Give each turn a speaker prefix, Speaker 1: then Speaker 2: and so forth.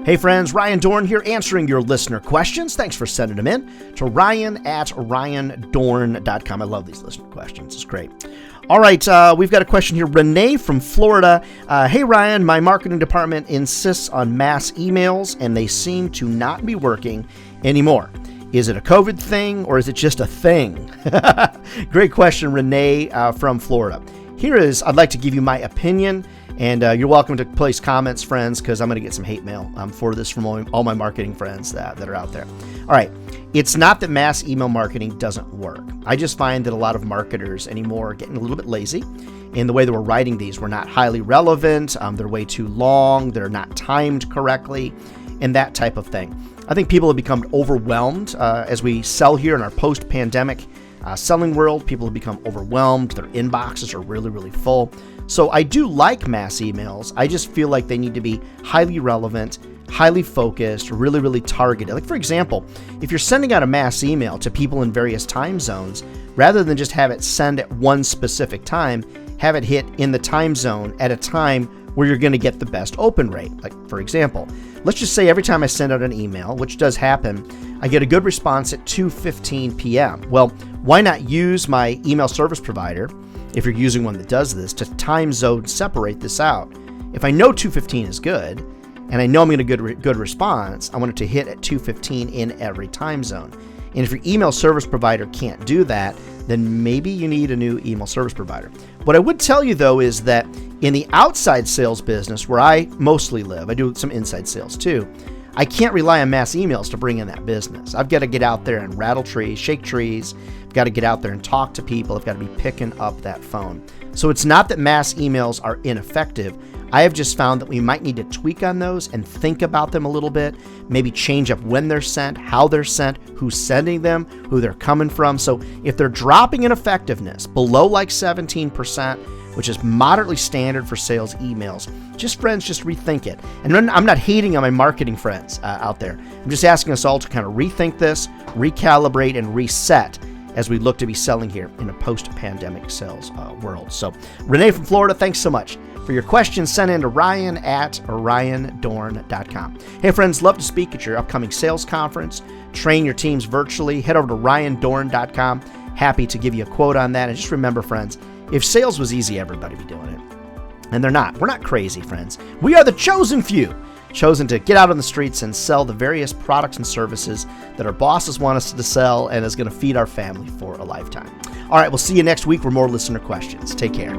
Speaker 1: Hey friends, Ryan Dohrn here answering your listener questions. Thanks for sending them in to ryan@ryandohrn.com. I love these listener questions. It's great. All right, we've got a question here. Renee from Florida. Hey Ryan, my marketing department insists on mass emails and they seem to not be working anymore. Is it a COVID thing or is it just a thing? Great question, Renee from Florida. I'd like to give you my opinion. And you're welcome to place comments, friends, because I'm going to get some hate mail for this from all my marketing friends that are out there. All right. It's not that mass email marketing doesn't work. I just find that a lot of marketers anymore are getting a little bit lazy in the way that we're writing these. We're not highly relevant. They're way too long. They're not timed correctly and that type of thing. I think people have become overwhelmed as we sell here in our post-pandemic selling world. People have become overwhelmed. Their inboxes are really, really full. So I do like mass emails. I just feel like they need to be highly relevant, highly focused, really, really targeted. Like, for example, if you're sending out a mass email to people in various time zones, rather than just have it send at one specific time, have it hit in the time zone at a time where you're going to get the best open rate. Like, for example, let's just say every time I send out an email, which does happen, I get a good response at 2:15 p.m. Well, why not use my email service provider, if you're using one that does this, to time zone separate this out? If I know 2:15 is good, and I know I'm going to get a good response, I want it to hit at 2:15 in every time zone. And if your email service provider can't do that, then maybe you need a new email service provider. What I would tell you, though, is that in the outside sales business, where I mostly live, I do some inside sales too, I can't rely on mass emails to bring in that business. I've got to get out there and rattle trees, shake trees. I've got to get out there and talk to people. I've got to be picking up that phone. So it's not that mass emails are ineffective. I have just found that we might need to tweak on those and think about them a little bit, maybe change up when they're sent, how they're sent, who's sending them, who they're coming from. So if they're dropping in effectiveness below like 17%, which is moderately standard for sales emails, just rethink it. And I'm not hating on my marketing friends out there. I'm just asking us all to kind of rethink this, recalibrate, and reset as we look to be selling here in a post-pandemic sales world. So Renee from Florida, thanks so much for your questions. Send in to ryan@ryandohrn.com. Hey friends, love to speak at your upcoming sales conference, train your teams virtually. Head over to ryandohrn.com. Happy to give you a quote on that. And just remember, friends, if sales was easy, everybody would be doing it. And they're not. We're not crazy, friends. We are the chosen few, chosen to get out on the streets and sell the various products and services that our bosses want us to sell and is going to feed our family for a lifetime. All right, we'll see you next week for more listener questions. Take care.